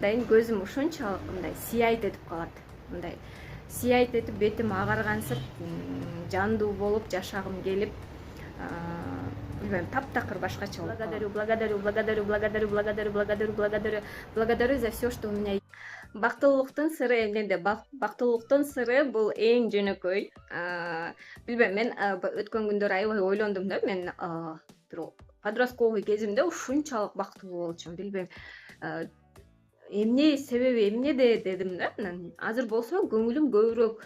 көзүм ушунчалык мындай сияйт этип калат. Мындай сияйт этип бетим агаргансып, жандуу болуп жашагым келип, билбейм, таптакыр башкача болуп калат. Благодарю за все, что у меня. Бактылуулуктун сыры эмнеде? Бактылуулуктун сыры бул эң жөнөкөй. Билбейм, мен өткөн күндөрү аябай ойлондум да. Мен бир подростковый кезимде ушунчалык бактылуу болчумун. Билбейм, эмне себеби эмнеде дедим да. Анан азыр болсо көңүлүм көбүрөөк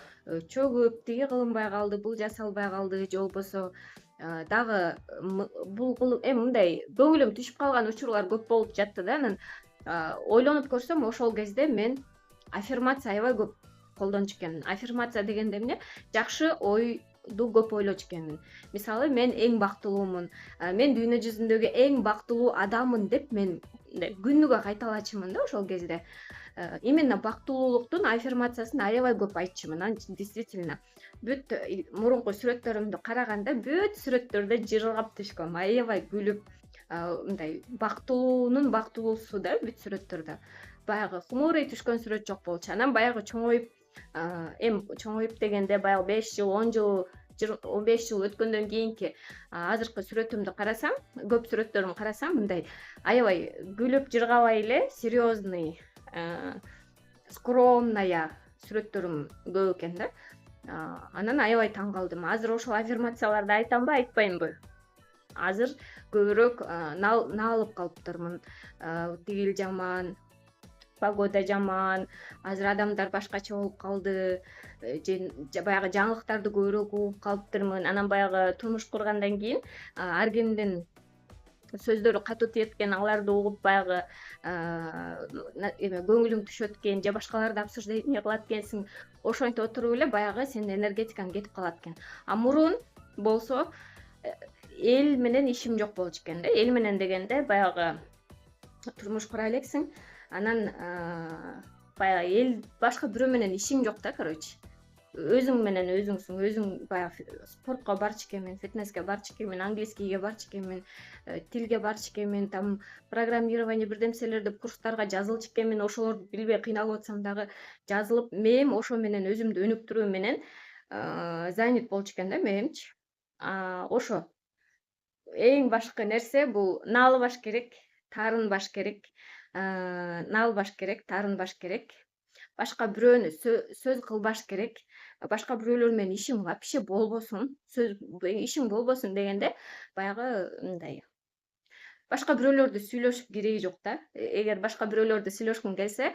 чөгүп, тиги кылынбай калды, бул жасалбай калды, же болбосо дагы бул эми мындай көңүлүм түшүп калган учурлар көп болуп жатты да. Анан ойлонуп көрсөм, ошол кезде мен аффирмация аябай көп колдончу экенмин. Аффирмация дегенде эмне? Жакшы ойду көп ойлочу экенмин. Мисалы, мен эң бактылуумун, мен дүйнө жүзүндөгү эң бактылуу адаммын деп мен күнүгө кайталачумун да ошол кезде. Именно бактылуулуктун аффирмациясын аябай көп айтчумун. Анан действительно бүт мурунку сүрөттөрүмдү караганда бүт сүрөттөрдө жыргап түшкөм, аябай күлүп, мындай бактылуунун бактылуусу да бүт сүрөттөрдө. Баягы хмурый түшкөн сүрөт жок болчу. Анан баягы чоңоюп, эми чоңоюп дегенде баягы 5 жыл, 10 жыл, 15 жыл өткөндөн кийинки азыркы сүрөтүмдү карасам, көп сүрөттөрүмдү карасам, мындай аябай күлүп жыргабай эле серьезный, скромная сүрөттөрүм көп экен да. Анан аябай таң калдым. Азыр ошол аффирмацияларды айтамбы, айтпаймбы? Азыр көбүрөөк наалып калыптырмын. Тигил жаман, погода жаман, азыр адамдар башкача болуп калды, же баягы жаңылыктарды көбүрөөк угуп калыптырмын. Анан баягы турмуш кургандан кийин ар кимдин сөздөрү катуу тиет экен, аларды угуп баягы эме көңүлүң түшөт экен, же башкаларды обсуждение кылат экенсиң. Ошентип отуруп эле баягы сенин энергетикаң кетип калат экен. Мурун болсо эл менен ишим жок болчу экен да. Эл менен дегенде баягы турмуш кура элексиң, анан баягы эл башка бирөө менен ишиң жок да, короче. Өзүң менен өзүңсүң. Өзүң баягы спортко барчу экенмин, фитнеске барчу экенмин, английскийге барчу экенмин, тилге барчу экенмин, там программирование бирдемселерди курстарга жазылчу экенмин. Ошолорду билбей кыйналып атсам дагы жазылып, мээм ошо менен өзүмдү өнүктүрүү менен занят болчу экен да мээмчи. Ошо эң башкы нерсе бул наалыбаш керек, таарынбаш керек. Наалбаш керек, таарынбаш керек. Башка бирөөнү сөз кылбаш керек. Башка бирөөлөр менен ишиң вообще болбосун. Ишиң болбосун дегенде баягы мындай башка бирөөлөрдү сүйлөшүп кереги жок да. Эгер башка бирөөлөрдү сүйлөшкүң келсе,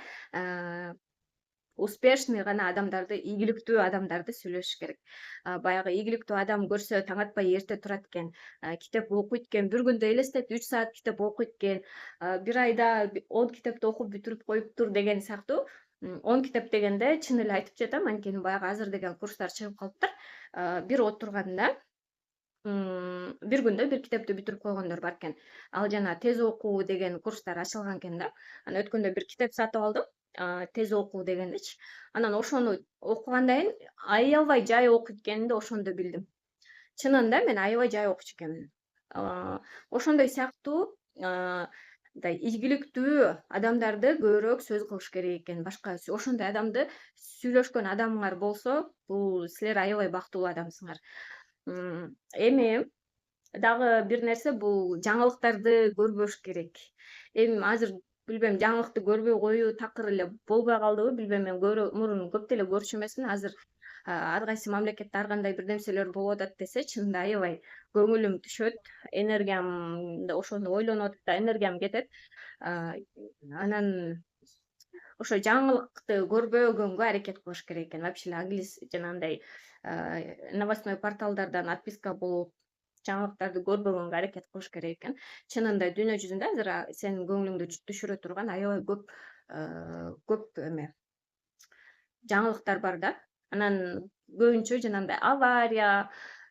успешный гана адамдарды, ийгиликтүү адамдарды сүйлөшүш керек. Баягы ийгиликтүү адам көрсө таң атпай эрте турат экен, китеп окуйт экен, бир күндө элестет 3 саат китеп окуйт экен, бир айда 10 китепти окуп бүтүрүп коюптур деген сыяктуу. 10 китеп дегенде чын эле айтып жатам, анткени баягы азыр деген курстар чыгып калыптыр. Бир отурганда бир күндө бир китепти бүтүрүп койгондор бар экен. Ал жана тез окуу деген курстар ачылган экен да. Анан өткөндө бир китеп сатып алдым, тез окуу дегендичи. Анан ошону окугандан кийин аябай жай окуйт экенимди ошондо билдим. Чынында мен аябай жай окучу экенмин. Ошондой сыяктуу мындай ийгиликтүү адамдарды көбүрөөк сөз кылыш керек экен. Башка ошондой адамды сүйлөшкөн адамыңар болсо, бул силер аябай бактылуу адамсыңар. Эми дагы бир нерсе, бул жаңылыктарды көрбөш керек. Эми азыр билбейм, жаңылыкты көрбөй коюу такыр эле болбой калдыбы, билбейм, мен мурун көп деле көрчү эмесмин. Азыр ар кайсы мамлекетте ар кандай бир нерселер болуп атат десе, чынында аябай көңүлүм түшөт, энергиям, ошону ойлонуп атып да энергиям кетет. Анан ошо жаңылыкты көрбөгөнгө аракет кылыш керек экен. Вообще жанагындай новостной порталдардан отписка болуп, жаңылыктарды көрбөгөнгө аракет кылыш керек экен. Чынында дүйнө жүзүндө азыр сенин көңүлүңдү түшүрө турган аябай көп эме жаңылыктар бар да. Анан көбүнчө жанагындай авария,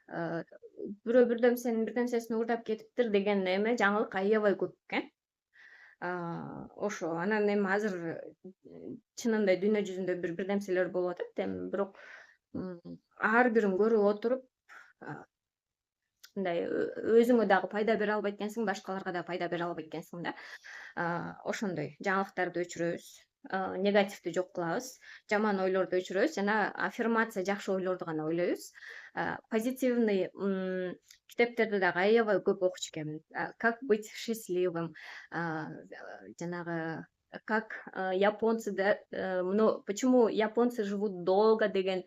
бирөө бирдемсесин уурдап кетиптир деген эме жаңылык аябай көп экен. Ошо анан эми азыр чынында дүйнө жүзүндө бирдемселер болуп атат. Эми бирок ар бирин көрүп отуруп мындай өзүңө дагы пайда бере албайт экенсиң, башкаларга да пайда бере албайт экенсиң да. Ошондой жаңылыктарды өчүрөбүз, негативди жок кылабыз, жаман ойлорду өчүрөбүз жана аффирмация жакшы ойлорду гана ойлойбуз. Позитивный китептерди дагы аябай көп окучу экенмин. Как быть счастливым, жанагы как японцы почему японцы живут долго деген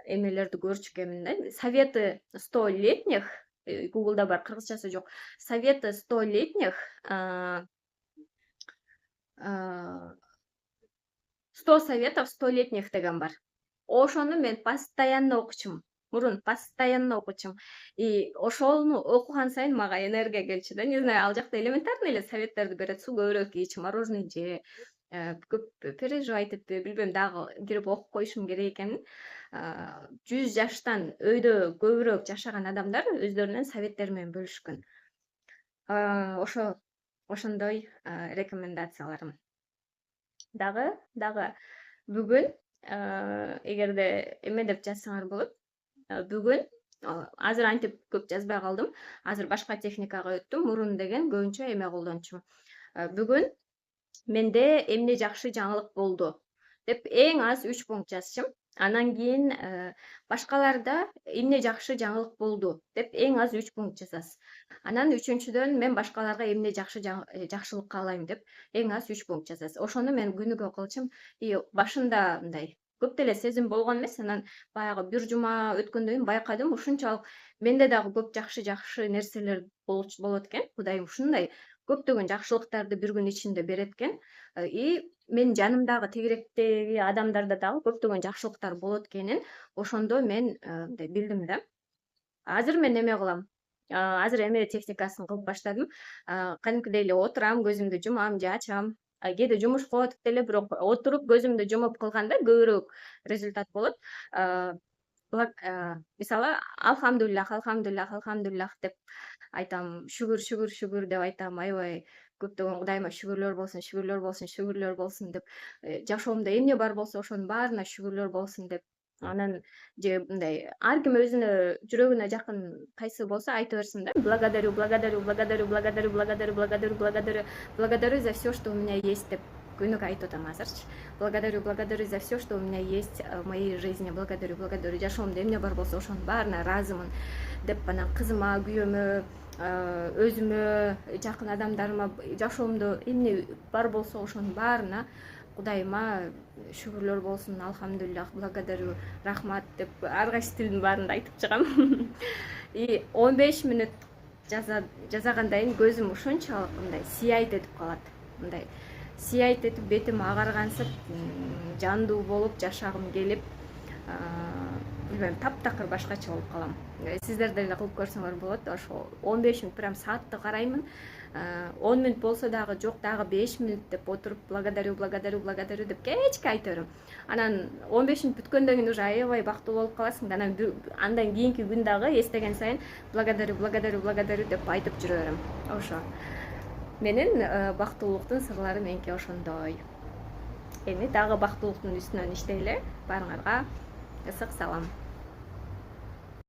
эмелерди көрчү экенмин да. Советы 100-летних, Гуглда бар, кыргызчасы жок. Советы 100-летних, 100 советов 100-летних деген бар. Ошону мен постоянно окучумун. Мурун постоянно окучумун. И ошону окуган сайын мага энергия келчү да. Не знаю, ал жакта элементарный эле советтерди берет. Суу көбүрөөк ич, мороженое же, көп переживать этпе, билбейм, дагы кирип окуп коюшум керек экенин. 100 жаштан өйдө көбүрөөк жашаган адамдар өздөрүнүн советтери менен бөлүшкөн. Ошондой рекомендацияларым. Дагы бүгүн эгерде эме деп жазсаңар болот. Бүгүн азыр антип көп жазбай калдым. Азыр башка техникага өттүм. Мурун деген көбүнчө эме колдончумун. Бүгүн менде эмне жакшы жаңылык болду деп эң аз 3 пункт жазчым. Анан кийин башкаларда эмне жакшы жаңылык болду деп эң аз 3 пункт жазасыз. Анан үчүнчүдөн мен башкаларга эмне жакшылык каалайм деп эң аз 3 пункт жазасыз. Ошону мен күнүгө кылчым. И башында мындай көп деле сезим болгон эмес. Анан баягы бир жума өткөндөн кийин байкадым, ушунчалык менде дагы көп жакшы нерселер болот экен. Кудайым ушундай көптөгөн жакшылыктарды бир күн ичинде берет экен. И менин жанымдагы тегеректеги адамдарда дагы көптөгөн жакшылыктар болот экенин ошондо мен мындай билдим да. Азыр мен эме кылам. Азыр эме техникасын кылып баштадым. Кадимкидей эле отурам, көзүмдү жумам же ачам. Кээде жумушка өтүп деле, бирок отуруп көзүмдү жумуп кылганда көбүрөөк результат болот. Мисалы, алхамдулиллах деп айтам, шүгүр деп айтам, аябай көптөгөн Кудайыма шүгүрлөр болсун деп, жашоомдо эмне бар болсо ошонун баарына шүгүрлөр болсун деп. Анан же мындай ар ким өзүнө жүрөгүнө жакын кайсы болсо айта берсин да. Благодарю за все, что у меня есть деп күнүгө айтып атам азырчы. Благодарю за все, что у меня есть в моей жизни. Благодарю. Жашоомдо эмне бар болсо ошонун баарына ыраазымын деп, анан кызыма, күйөөмө, өзүмө, жакын адамдарыма, жашоомдо эмне бар болсо ошонун баарына Кудайыма шүгүрлөр болсун, алхамдулиллах, благодарю, рахмат деп ар кайсы тилдин баарында айтып чыгам. И 15 мүнөт жасагандан кийин көзүм ушунчалык мындай сияйт этип калат. Мындай сияйт этип, бетим агаргансып, жандуу болуп, жашагым келип, билбейм, таптакыр башкача болуп калам. Сиздер деле кылып көрсөңөр болот. Ошо 15 мүнөт прям саатты караймын. 10 мүнөт болсо дагы жок, дагы 5 мүнөт деп отуруп, благодарю деп кечке айта берем. Анан 15 мүнөт бүткөндөн кийин уже аябай бактылуу болуп каласың. Андан кийинки күн дагы эстеген сайын благодарю деп айтып жүрө берем. Ошо менин бактылуулуктун сырлары меники ошондой. Эми дагы бактылуулуктун үстүнөн иштейле. Баарыңарга ысык салам.